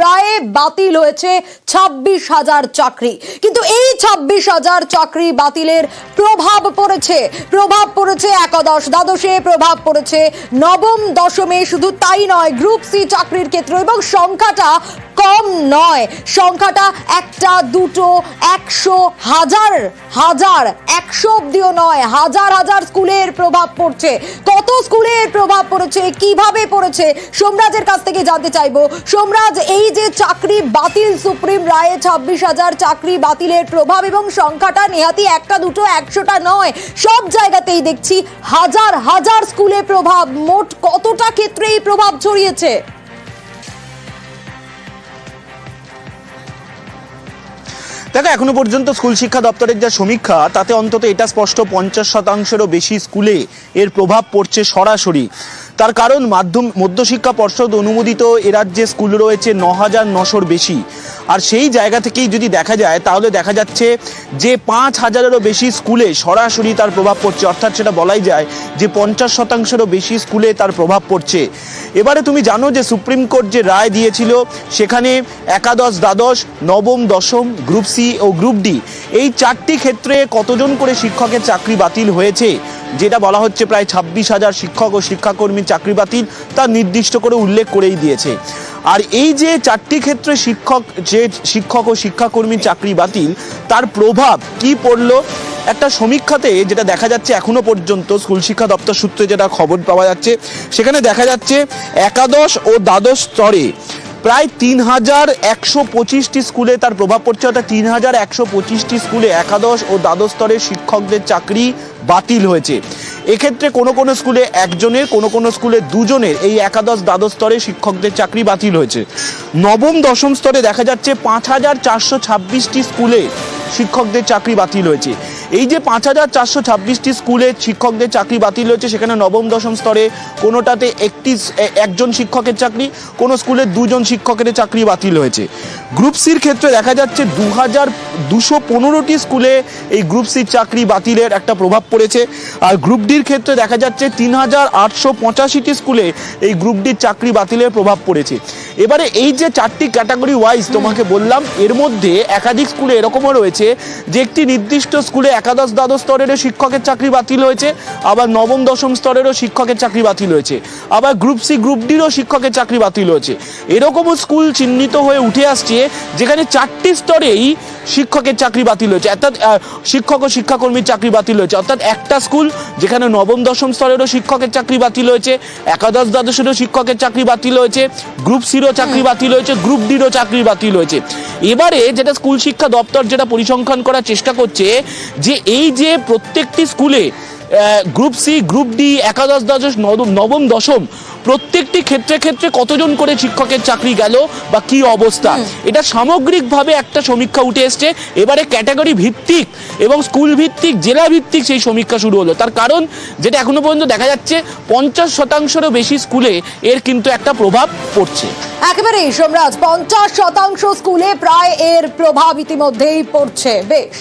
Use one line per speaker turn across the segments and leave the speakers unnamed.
রায়ে বাতিল হয়েছে 26,000 চাকরি, কিন্তু এই 26,000 চাকরি বাতিলের প্রভাব পড়েছে একাদশ দ্বাদশে, প্রভাব পড়েছে নবম দশমে। শুধু তাই নয়, গ্রুপ সি চাকরির ক্ষেত্রে, এবং সংখ্যাটা কম নয়, সংখ্যাটা একটা দুটো 100 হাজার 100 অব্দিও নয়, হাজার স্কুলের প্রভাব পড়ছে। কত স্কুলের প্রভাব পড়েছে, কিভাবে পড়েছে, সোমরাজের কাছ থেকে জানতে চাইবো। সোমরাজ, এই যে চাকরি বাতিল, সুপ্রিম রায়ে 26,000 চাকরি বাতিলের প্রভাব, এবং সংখ্যাটা নেহাতি একটা দুটো 100টা নয়, সব জায়গাতেই দেখছি হাজার স্কুলে প্রভাব। মোট কতটা ক্ষেত্রে এই প্রভাব ছড়িয়েছে?
দেখো, এখনো পর্যন্ত স্কুল শিক্ষা দপ্তরের যে সমীক্ষা, তাতে অন্তত এটা স্পষ্ট 50%-রও বেশি স্কুলে এর প্রভাব পড়ছে সরাসরি। তার কারণ মধ্যশিক্ষা পর্ষদ অনুমোদিত এ রাজ্যে স্কুল রয়েছে 9,900-র বেশি। আর সেই জায়গা থেকেই যদি দেখা যায়, তাহলে দেখা যাচ্ছে যে 5,000-এরও বেশি স্কুলে সরাসরি তার প্রভাব পড়ছে। অর্থাৎ সেটা বলাই যায় যে 50%-রও বেশি স্কুলে তার প্রভাব পড়ছে। এবারে তুমি জানো যে সুপ্রিম কোর্ট যে রায় দিয়েছিল, সেখানে একাদশ দ্বাদশ, নবম দশম, গ্রুপ সি ও গ্রুপ ডি, এই 4টি ক্ষেত্রে কতজন করে শিক্ষকের চাকরি বাতিল হয়েছে, যেটা বলা হচ্ছে প্রায় 26,000 শিক্ষক ও শিক্ষাকর্মীর চাকরি বাতিল, তা নির্দিষ্ট করে উল্লেখ করেই দিয়েছে। আর এই যে 4টি ক্ষেত্রে শিক্ষক ও শিক্ষাকর্মীর চাকরি বাতিল, তার প্রভাব কি পড়লো, একটা সমীক্ষাতে যেটা দেখা যাচ্ছে এখনো পর্যন্ত স্কুল শিক্ষা দপ্তর সূত্রে যেটা খবর পাওয়া যাচ্ছে, সেখানে দেখা যাচ্ছে একাদশ ও দ্বাদশ স্তরে প্রায় 3,125টি স্কুলে তার প্রভাব পড়ছে। অর্থাৎ 3,125টি স্কুলে একাদশ ও দ্বাদশ স্তরের শিক্ষকদের চাকরি বাতিল হয়েছে। এক্ষেত্রে কোনো স্কুলে একজনের, কোনো স্কুলে দুজনের এই একাদশ দ্বাদশ স্তরে শিক্ষকদের চাকরি বাতিল হয়েছে। নবম দশম স্তরে দেখা যাচ্ছে 5,426টি স্কুলে শিক্ষকদের চাকরি বাতিল হয়েছে। এই যে 5,426টি স্কুলে শিক্ষকদের চাকরি বাতিল হয়েছে, সেখানে নবম দশম স্তরে কোনোটাতে একজন শিক্ষকের চাকরি, কোনো স্কুলে দুজন শিক্ষকের চাকরি বাতিল হয়েছে। গ্রুপ সির ক্ষেত্রে দেখা যাচ্ছে 2,215টি স্কুলে এই গ্রুপ সির চাকরি বাতিলের একটা প্রভাব পড়েছে। আর গ্রুপ ডির ক্ষেত্রে দেখা যাচ্ছে 3,885টি স্কুলে এই গ্রুপ ডির চাকরি বাতিলের প্রভাব পড়েছে। এবারে এই যে 4টি ক্যাটাগরি ওয়াইজ তোমাকে বললাম, এর মধ্যে একাধিক স্কুলে এরকমও রয়েছে যে একটি নির্দিষ্ট স্কুলে একাদশ দ্বাদশ স্তরেরও শিক্ষকের চাকরি বাতিল হয়েছে, আবার নবম দশম স্তরেরও শিক্ষকের চাকরি বাতিল হয়েছে, আবার গ্রুপ সি গ্রুপ ডিরও শিক্ষকের চাকরি বাতিল হয়েছে। এরকমও স্কুল চিহ্নিত হয়ে উঠে আসছে যেখানে 4টি স্তরেই শিক্ষকের চাকরি বাতিল হয়েছে, অর্থাৎ শিক্ষক ও শিক্ষাকর্মীর চাকরি বাতিল হয়েছে। অর্থাৎ একটা স্কুল যেখানে নবম দশম স্তরেরও শিক্ষকের চাকরি বাতিল হয়েছে, একাদশ দ্বাদশেরও শিক্ষকের চাকরি বাতিল হয়েছে, গ্রুপ সিরও চাকরি বাতিল হয়েছে, গ্রুপ ডিরও চাকরি বাতিল হয়েছে। এবারে যেটা স্কুল শিক্ষা দপ্তর যেটা পরিসংখ্যান করার চেষ্টা করছে, যে এই যে প্রত্যেকটি স্কুলে গ্রুপ সি গ্রুপ ডি একাদশ দ্বাদশ নবম দশম প্রত্যেকটি ক্ষেত্রে কতজন করে শিক্ষকের চাকরি গেল বা কি অবস্থা, এটা সামগ্রিকভাবে একটা সমীক্ষা উঠে এসছে। এবারে ক্যাটাগরি ভিত্তিক এবং স্কুল ভিত্তিক, জেলা ভিত্তিক সেই সমীক্ষা শুরু হলো। তার কারণ যেটা এখনো পর্যন্ত দেখা যাচ্ছে 50%-রও বেশি স্কুলে এর কিন্তু একটা প্রভাব পড়ছে।
একেবারেই সোমরাজ, 50% স্কুলে প্রায় এর প্রভাব ইতিমধ্যেই পড়ছে। বেশ,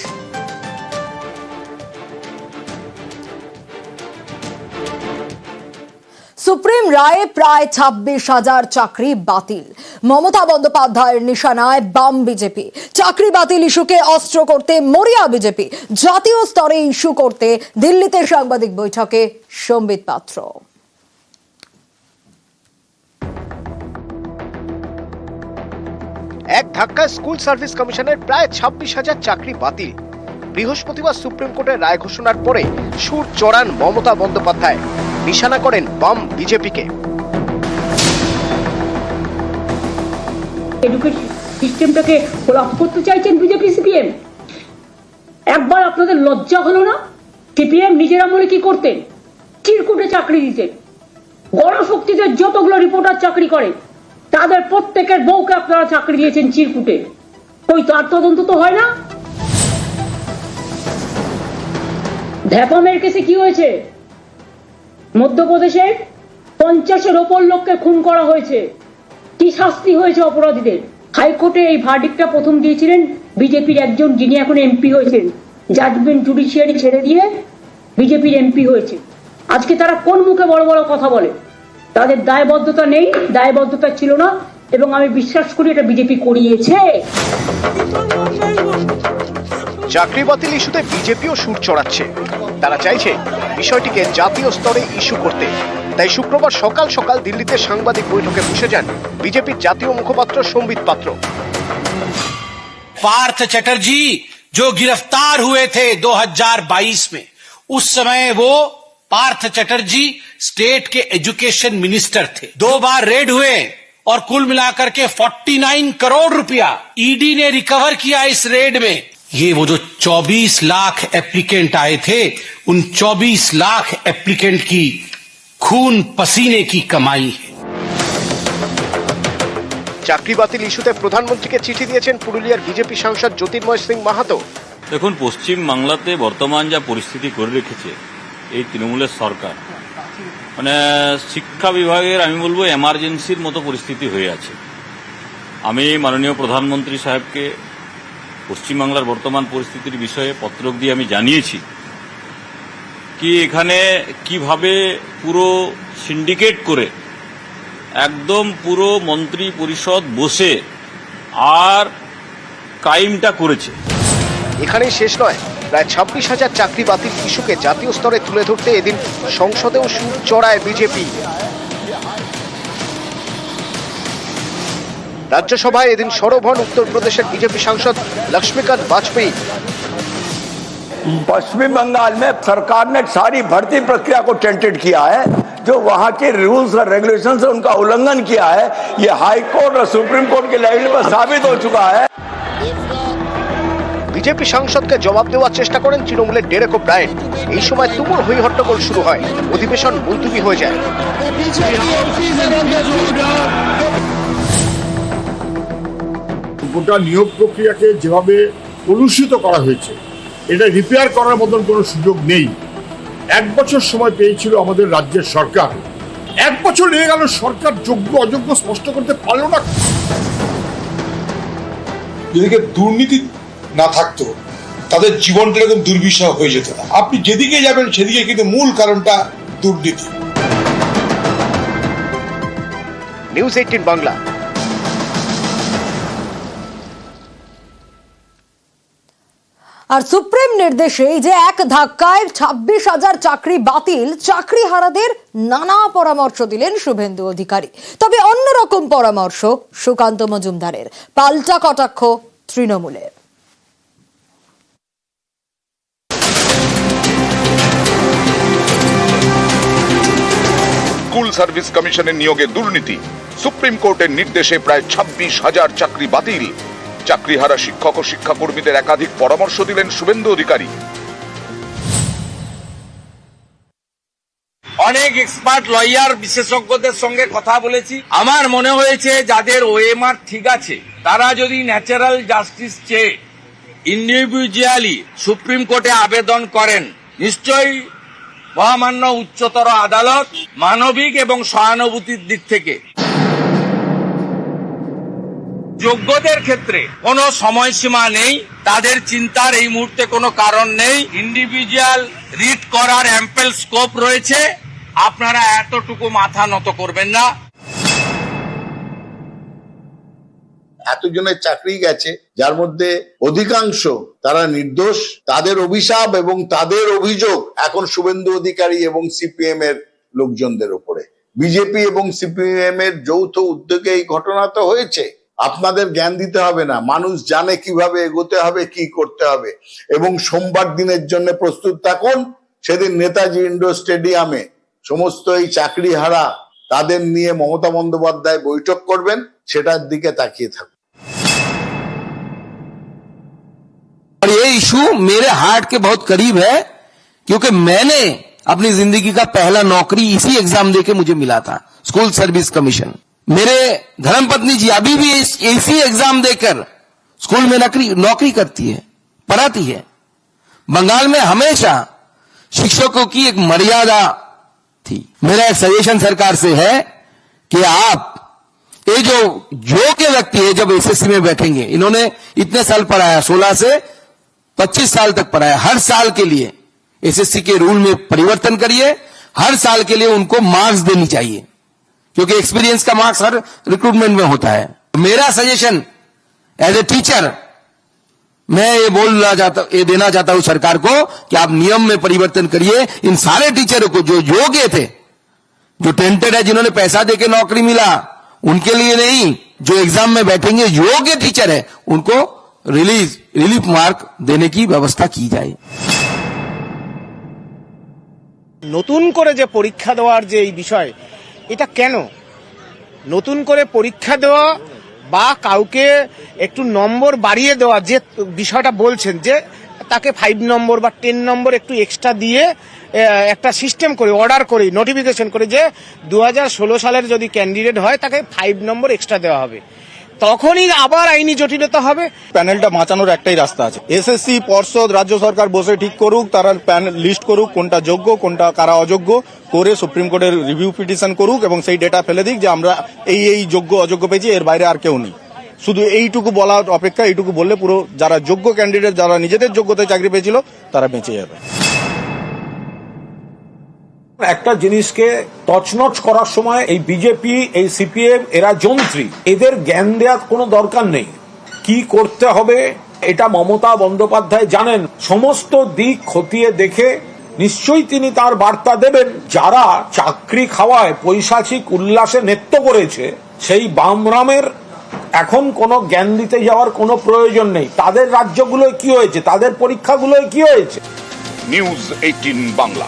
সুপ্রিম রায়ে প্রায় 26,000 চাকরি বাতিল। মমতা বন্দ্যোপাধ্যায়ের নিশানায় বাম বিজেপি। চাকরি বাতিল ইস্যুকে অস্ত্র করতে মরিয়া বিজেপি। জাতীয় স্তরে ইস্যু করতে দিল্লিতে সাংবাদিক বৈঠকে সম্বিত পাত্র।
এক ধাক্কায় স্কুল সার্ভিস কমিশনের প্রায় 26,000 চাকরি বাতিল। বৃহস্পতিবার সুপ্রিম কোর্টের রায় ঘোষণার পরে সুর চড়ান মমতা বন্দ্যোপাধ্যায়, নিশানা করেন বাম বিজেপিকে।
এডুকেশন সিস্টেমটাকে কোলাপস করতে চাইছেন বিজেপি সিপিএম। একবার আপনাদের লজ্জা হলো না? সিপিএম নিজের আমলে কি করতেন? চিরকুটে চাকরি দিতেন। গণশক্তিদের যতগুলো রিপোর্টার চাকরি করে তাদের প্রত্যেকের বউকে আপনারা চাকরি দিয়েছেন চিরকুটে। কই তার তদন্ত তো হয় না? ঢ্যাপামের কেসে কি হয়েছে? মধ্যপ্রদেশে 50-এর ওপর লোককে খুন করা হয়েছে। কি শাস্তি হয়েছে অপরাধীদের? হাইকোর্টে এই ভার্ডিক্টটা প্রথম দিয়েছিলেন বিজেপির একজন, যিনি এখন এমপি হয়েছেন। জাজমেন্ট জুডিশিয়ারি ছেড়ে দিয়ে বিজেপির এমপি হয়েছে। আজকে তারা কোন মুখে বড় বড় কথা বলে? তাদের দায়বদ্ধতা নেই, দায়বদ্ধতা ছিল না, এবং আমি বিশ্বাস করি এটা বিজেপি করিয়েছে।
চাকরি বাতিল ইস্যুতে বিজেপিও সুর চড়াচ্ছে। তারা চাইছে বিষয়টিকে জাতীয় স্তরে ইস্যু করতে। তাই শুক্রবার সকাল সকাল দিল্লিতে সাংবাদিক বৈঠকে বসে যান বিজেপির জাতীয় মুখপাত্র সম্বিত পাত্র।
पार्थ चटर्जी जो गिरफ्तार हुए थे 2022 में, उस समय वो पार्थ चटर्जी स्टेट के एजुकेशन मिनिस्टर थे। 2 बार रेड हुए और कुल मिलाकर के 49 करोड़ रुपया ईडी ने रिकवर किया इस रेड में। ये वो जो 24 लाख एप्लीकेंट आए थे, उन 24 लाख एप्लीकेंट की खून पसीने की कमाई है।
চাকরি বাতিল ইস্যুতে প্রধানমন্ত্রীকে চিঠি দিয়েছেন পুরুলিয়ার বিজেপি সাংসদ জ্যোতির্ময় সিং মাহাতো।
দেখুন, পশ্চিম বাংলাতে বর্তমান যা পরিস্থিতি করে রেখেছে এই তৃণমূলের সরকার, মানে শিক্ষা বিভাগের আমি বলবো এমার্জেন্সির মতো পরিস্থিতি হয়ে আছে। আমি মাননীয় প্রধানমন্ত্রী সাহেবকে পশ্চিমবাংলার বর্তমান পরিস্থিতির বিষয়ে পত্র দিয়ে আমি জানিয়েছি কি এখানে কিভাবে পুরো সিন্ডিকেট করে একদম পুরো মন্ত্রী পরিষদ বসে আর ক্রাইমটা করেছে।
এখানেই শেষ নয়, প্রায় 26,000 চাকরি বাতিল ইস্যুকে জাতীয় স্তরে তুলে ধরতে এদিন সংসদেও সুর চড়ায় বিজেপি। রাজ্যসভায় এদিন সরব হন উত্তরপ্রদেশের বিজেপি সাংসদ লক্ষ্মীকান্ত বাজपेयी।
पश्चिम बंगाल में सरकार ने सारी भर्ती प्रक्रिया को टेंटेड किया है। जो वहां के रूल्स और रेगुलेशंस है उनका उल्लंघन किया है। ये हाई कोर्ट और सुप्रीम कोर्ट के लेवल पर साबित हो चुका है।
বিজেপি সাংসদকে জবাব দেওয়ার চেষ্টা করেন তৃণমূলের ডেরেক ওব্রায়েন। এই সময় তুমুল হই হট্টগোল শুরু হয়, অধিবেশন মুলতুবি হয়ে যায়।
গোটা নিয়োগ প্রক্রিয়াকে যেভাবে কলুষিত করা হয়েছে, এটা রিপেয়ার করার মতন কোনো সুযোগ নেই। 1 বছর সময় পেয়েছিল আমাদের রাজ্যের সরকার, 1 বছর লেগে গেল, সরকার যোগ্য অযোগ্য স্পষ্ট করতে পারলো না।
যেদিকে দুর্নীতি না থাকতো তাদের জীবনটা একদম দুর্বিষহ হয়ে যেত না। আপনি যেদিকে যাবেন সেদিকে কিন্তু মূল কারণটা দুর্নীতি।
নিউজ 18 বাংলা।
আর সুপ্রিম নির্দেশে এই যে এক ধাক্কায় 26,000 চাকরি বাতিল, চাকরি হারাদের নানা পরামর্শ দিলেন শুভেন্দু অধিকারী। তবে অন্যরকম পরামর্শ সুকান্ত মজুমদারের, পাল্টা কটাক্ষ তৃণমূলের।
স্কুল সার্ভিস কমিশনের নিয়োগে দুর্নীতি, সুপ্রিম কোর্টের নির্দেশে প্রায় 26,000 চাকরি বাতিল, চাকরিহারা শিক্ষক ও শিক্ষাকর্মীদের একাধিক পরামর্শ দিলেন শুভেন্দু অধিকারী।
অনেক এক্সপার্ট লয়ার বিশেষজ্ঞদের সঙ্গে কথা বলেছি। আমার মনে হয়েছে যাদের ওএমআর ঠিক আছে তারা যদি ন্যাচারাল জাস্টিস চেয়ে ইন্ডিভিজুয়ালি সুপ্রিম কোর্টে আবেদন করেন, নিশ্চয়ই মহামান্য উচ্চতর আদালত মানবিক এবং সহানুভূতির দিক থেকে যোগ্যদের ক্ষেত্রে কোনো সময়সীমা নেই, তাদের চিন্তার এই মুহূর্তে কোনো কারণ নেই। ইন্ডিভিজুয়াল রিট করার অ্যাম্পেল স্কোপ রয়েছে, আপনারা এতটুকু মাথা নত করবেন না।
এতজনের চাকরি গেছে যার মধ্যে অধিকাংশ তারা নির্দোষ, তাদের অভিশাপ এবং তাদের অভিযোগ এখন শুভেন্দু অধিকারী এবং সিপিএম এর লোকজনদের উপরে। বিজেপি এবং সিপিএম এর যৌথ উদ্যোগে এই ঘটনা তো হয়েছে। আপনাদের জ্ঞান দিতে হবে না, মানুষ জানে কিভাবে এগোতে হবে, কি করতে হবে। এবং সোমবার দিনের জন্য প্রস্তুত থাকুন। সেদিন নেতাজি ইন্ডোর স্টেডিয়ামে সমস্ত এই চাকরি হারা তাদের নিয়ে মমতা বন্দ্যোপাধ্যায় বৈঠক করবেন, সেটার দিকে তাকিয়ে থাকুন।
और ये इशू मेरे हार्ट के बहुत करीब है, क्योंकि मैंने अपनी जिंदगी का पहला नौकरी इसी एग्जाम देके मुझे मिला था, स्कूल सर्विस कमीशन। मेरे धर्मपत्नी जी अभी भी इसी एग्जाम देकर स्कूल में नौकरी करती है, पढ़ाती है। बंगाल में हमेशा शिक्षकों की एक मर्यादा थी। मेरा एक सजेशन सरकार से है कि आप ये जो के व्यक्ति है जब एसएससी में बैठेंगे, इन्होंने इतने साल पढ़ाया, 16 से 25 साल तक पढ़ाया, हर साल के लिए एसएससी के रूल में परिवर्तन करिए, हर साल के लिए उनको मार्क्स देनी चाहिए क्योंकि एक्सपीरियंस का मार्क्स हर रिक्रूटमेंट में होता है। मेरा सजेशन एज ए टीचर, मैं ये देना चाहता हूं सरकार को कि आप नियम में परिवर्तन करिए। इन सारे टीचरों को जो योग्य थे, जो टेंटेड है, जिन्होंने पैसा देके नौकरी मिला, उनके लिए नहीं, जो एग्जाम में बैठेंगे योग्य टीचर है, उनको रिलीफ मार्क देने की व्यवस्था की जाए।
নতুন করে যে পরীক্ষা দেওয়ার যে এই বিষয়, এটা কেন নতুন করে পরীক্ষা দেওয়া বা কাউকে একটু নম্বর বাড়িয়ে দেওয়া, যে বিষয়টা বলছেন যে তাকে 5 নম্বর বা 10 নম্বর একটু এক্সট্রা দিয়ে একটা সিস্টেম করে অর্ডার করে নোটিফিকেশন করে যে 2016 সালের যদি ক্যান্ডিডেট হয় তাকে 5 নম্বর এক্সট্রা দেওয়া হবে, তখনই আবার আইনি জটিলতা হবে।
প্যানেলটা বাঁচানোর একটাই রাস্তা আছে, এসএসসি পর্ষদ রাজ্য সরকার বসে ঠিক করুক, তারা প্যানেল লিস্ট করুক কোনটা যোগ্য কোনটা কারা অযোগ্য, করে সুপ্রিম কোর্টের রিভিউ পিটিশন করুক এবং সেই ডেটা ফেলে দিক যে আমরা এই যোগ্য অযোগ্য পেয়েছি, এর বাইরে আর কেউ নেই। শুধু এইটুকু বলার অপেক্ষা, এইটুকু বললে পুরো যারা যোগ্য ক্যান্ডিডেট, যারা নিজেদের যোগ্যতায় চাকরি পেয়েছিল, তারা বেঁচে যাবে।
একটা জিনিসকে তছনছ করার সময় এই বিজেপি, এই সিপিএম, এরা যন্ত্রী, এদের জ্ঞান দেওয়ার কোনো দরকার নেই। কি করতে হবে এটা মমতা বন্দ্যোপাধ্যায় জানেন। সমস্ত দিক খতিয়ে দেখে নিশ্চয়ই তিনি তার বার্তা দেবেন। যারা চাকরি খাওয়ায় পৈশাচিক উল্লাসে নৃত্য করেছে, সেই বামরামের এখন কোনো জ্ঞান দিতে যাওয়ার কোনো প্রয়োজন নেই। তাদের রাজ্যগুলোয় কি হয়েছে, তাদের পরীক্ষাগুলোয় কি হয়েছে।
নিউজ 18 বাংলা।